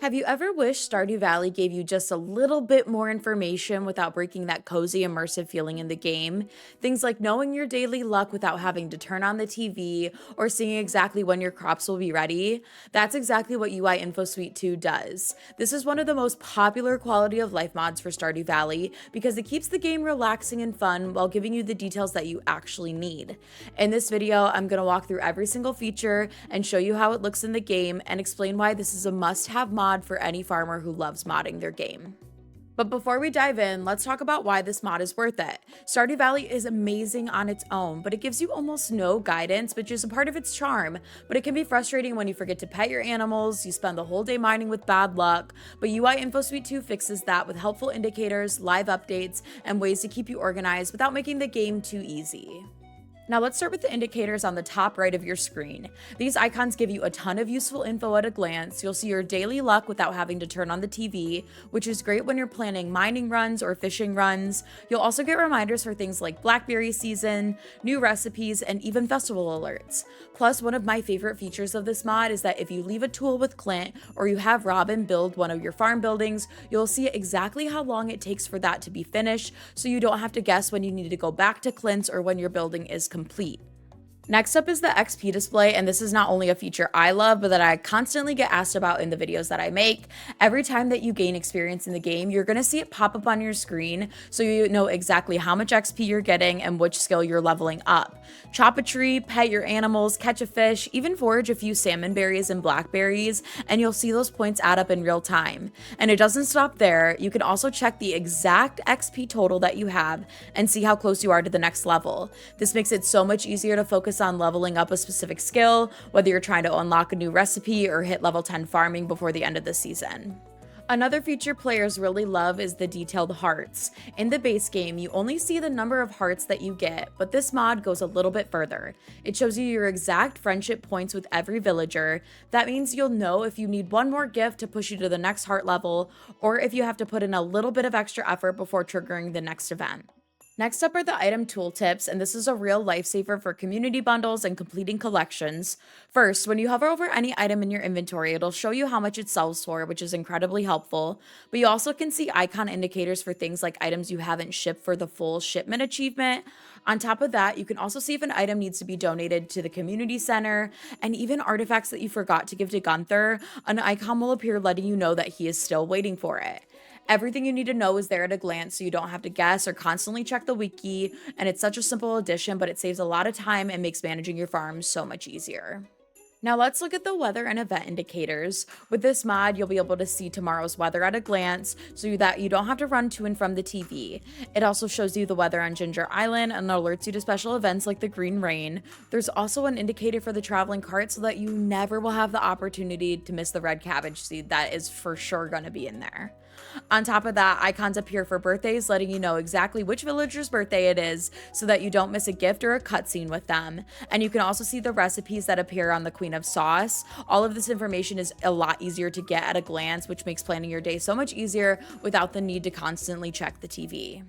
Have you ever wished Stardew Valley gave you just a little bit more information without breaking that cozy, immersive feeling in the game? Things like knowing your daily luck without having to turn on the TV or seeing exactly when your crops will be ready? That's exactly what UI Info Suite 2 does. This is one of the most popular quality of life mods for Stardew Valley because it keeps the game relaxing and fun while giving you the details that you actually need. In this video, I'm going to walk through every single feature and show you how it looks in the game and explain why this is a must-have mod for any farmer who loves modding their game. But before we dive in, let's talk about why this mod is worth it. Stardew Valley is amazing on its own, but it gives you almost no guidance, which is a part of its charm. But it can be frustrating when you forget to pet your animals, you spend the whole day mining with bad luck, but UI Info Suite 2 fixes that with helpful indicators, live updates, and ways to keep you organized without making the game too easy. Now let's start with the indicators on the top right of your screen. These icons give you a ton of useful info at a glance. You'll see your daily luck without having to turn on the TV, which is great when you're planning mining runs or fishing runs. You'll also get reminders for things like blackberry season, new recipes, and even festival alerts. Plus, one of my favorite features of this mod is that if you leave a tool with Clint or you have Robin build one of your farm buildings, you'll see exactly how long it takes for that to be finished, so you don't have to guess when you need to go back to Clint's or when your building is complete. Next up is the XP display, and this is not only a feature I love, but that I constantly get asked about in the videos that I make. Every time that you gain experience in the game, you're going to see it pop up on your screen so you know exactly how much XP you're getting and which skill you're leveling up. Chop a tree, pet your animals, catch a fish, even forage a few salmon berries and blackberries, and you'll see those points add up in real time. And it doesn't stop there. You can also check the exact XP total that you have and see how close you are to the next level. This makes it so much easier to focus on leveling up a specific skill, whether you're trying to unlock a new recipe or hit level 10 farming before the end of the season. Another feature players really love is the detailed hearts. In the base game, you only see the number of hearts that you get, but this mod goes a little bit further. It shows you your exact friendship points with every villager. That means you'll know if you need one more gift to push you to the next heart level, or if you have to put in a little bit of extra effort before triggering the next event. Next up are the item tooltips, and this is a real lifesaver for community bundles and completing collections. First, when you hover over any item in your inventory, it'll show you how much it sells for, which is incredibly helpful. But you also can see icon indicators for things like items you haven't shipped for the full shipment achievement. On top of that, you can also see if an item needs to be donated to the community center, and even artifacts that you forgot to give to Gunther, an icon will appear letting you know that he is still waiting for it. Everything you need to know is there at a glance, so you don't have to guess or constantly check the wiki, and it's such a simple addition, but it saves a lot of time and makes managing your farm so much easier. Now let's look at the weather and event indicators. With this mod, you'll be able to see tomorrow's weather at a glance so that you don't have to run to and from the TV. It also shows you the weather on Ginger Island and alerts you to special events like the green rain. There's also an indicator for the traveling cart so that you never will have the opportunity to miss the red cabbage seed that is for sure going to be in there. On top of that, icons appear for birthdays, letting you know exactly which villager's birthday it is so that you don't miss a gift or a cutscene with them. And you can also see the recipes that appear on the Queen of Sauce. All of this information is a lot easier to get at a glance, which makes planning your day so much easier without the need to constantly check the TV.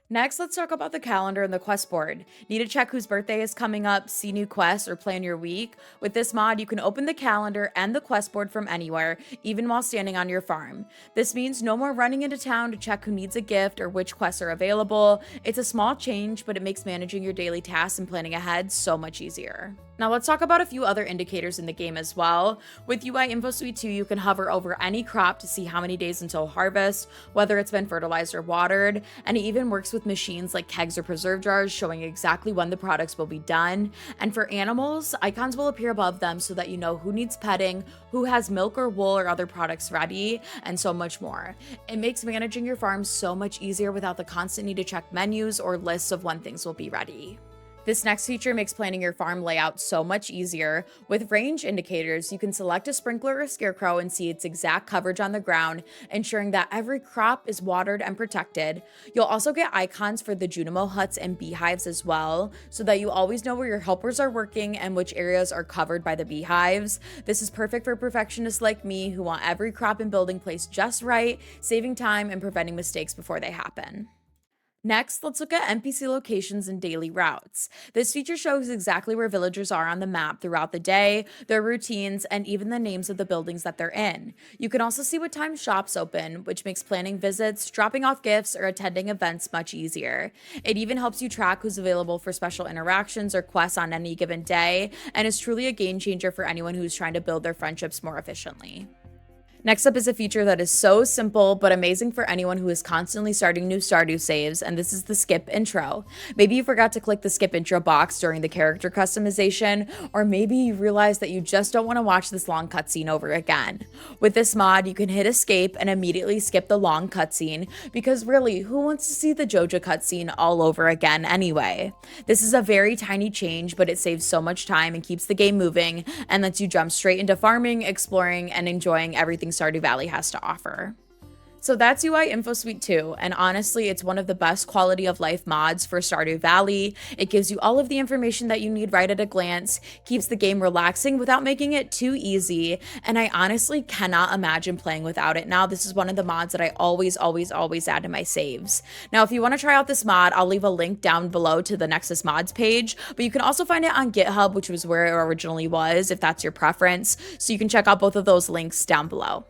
Next, let's talk about the calendar and the quest board. Need to check whose birthday is coming up, see new quests, or plan your week? With this mod, you can open the calendar and the quest board from anywhere, even while standing on your farm. This means no more running into town to check who needs a gift or which quests are available. It's a small change, but it makes managing your daily tasks and planning ahead so much easier. Now let's talk about a few other indicators in the game as well. With UI Info Suite 2, you can hover over any crop to see how many days until harvest, whether it's been fertilized or watered, and it even works with machines like kegs or preserve jars, showing exactly when the products will be done. And for animals, icons will appear above them so that you know who needs petting, who has milk or wool or other products ready, and so much more. It makes managing your farm so much easier without the constant need to check menus or lists of when things will be ready. This next feature makes planning your farm layout so much easier. With range indicators, you can select a sprinkler or scarecrow and see its exact coverage on the ground, ensuring that every crop is watered and protected. You'll also get icons for the Junimo huts and beehives as well, so that you always know where your helpers are working and which areas are covered by the beehives. This is perfect for perfectionists like me who want every crop and building placed just right, saving time and preventing mistakes before they happen. Next, let's look at NPC locations and daily routes. This feature shows exactly where villagers are on the map throughout the day, their routines, and even the names of the buildings that they're in. You can also see what time shops open, which makes planning visits, dropping off gifts, or attending events much easier. It even helps you track who's available for special interactions or quests on any given day, and is truly a game changer for anyone who's trying to build their friendships more efficiently. Next up is a feature that is so simple but amazing for anyone who is constantly starting new Stardew saves, and this is the skip intro. Maybe you forgot to click the skip intro box during the character customization, or maybe you realized that you just don't want to watch this long cutscene over again. With this mod, you can hit escape and immediately skip the long cutscene, because really, who wants to see the Joja cutscene all over again anyway? This is a very tiny change, but it saves so much time and keeps the game moving, and lets you jump straight into farming, exploring, and enjoying everything Stardew Valley has to offer. So that's UI Info Suite 2, and honestly, it's one of the best quality of life mods for Stardew Valley. It gives you all of the information that you need right at a glance, keeps the game relaxing without making it too easy, and I honestly cannot imagine playing without it now. This is one of the mods that I always add to my saves. Now, if you want to try out this mod, I'll leave a link down below to the Nexus Mods page, but you can also find it on GitHub, which was where it originally was, if that's your preference, so you can check out both of those links down below.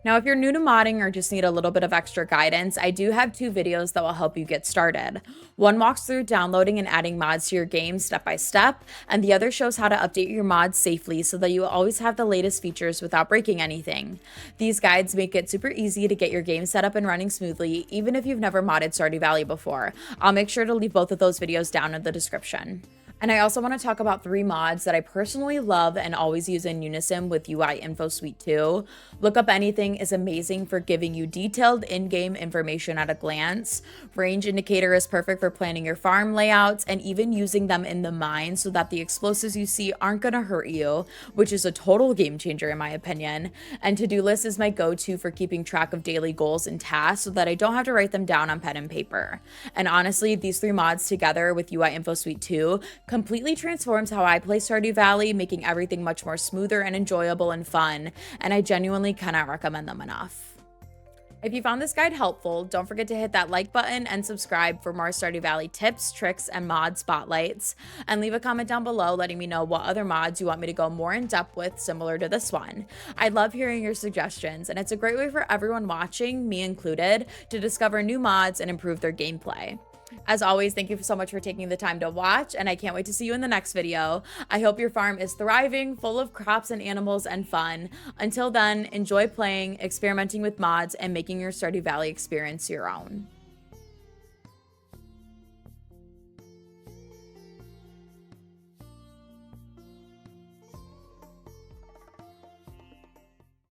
Now, if you're new to modding or just need a little bit of extra guidance, I do have 2 videos that will help you get started. One walks through downloading and adding mods to your game step by step, and the other shows how to update your mods safely so that you will always have the latest features without breaking anything. These guides make it super easy to get your game set up and running smoothly, even if you've never modded Stardew Valley before. I'll make sure to leave both of those videos down in the description. And I also want to talk about 3 mods that I personally love and always use in unison with UI Info Suite 2. Look Up Anything is amazing for giving you detailed in-game information at a glance. Range Indicator is perfect for planning your farm layouts and even using them in the mine so that the explosives you see aren't going to hurt you, which is a total game changer in my opinion. And To-Do List is my go-to for keeping track of daily goals and tasks so that I don't have to write them down on pen and paper. And honestly, these 3 mods together with UI Info Suite 2 completely transforms how I play Stardew Valley, making everything much more smoother and enjoyable and fun, and I genuinely cannot recommend them enough. If you found this guide helpful, don't forget to hit that like button and subscribe for more Stardew Valley tips, tricks, and mod spotlights, and leave a comment down below letting me know what other mods you want me to go more in depth with similar to this one. I love hearing your suggestions, and it's a great way for everyone watching, me included, to discover new mods and improve their gameplay. As always, thank you so much for taking the time to watch, and I can't wait to see you in the next video. I hope your farm is thriving, full of crops and animals and fun. Until then, enjoy playing, experimenting with mods, and making your Stardew Valley experience your own.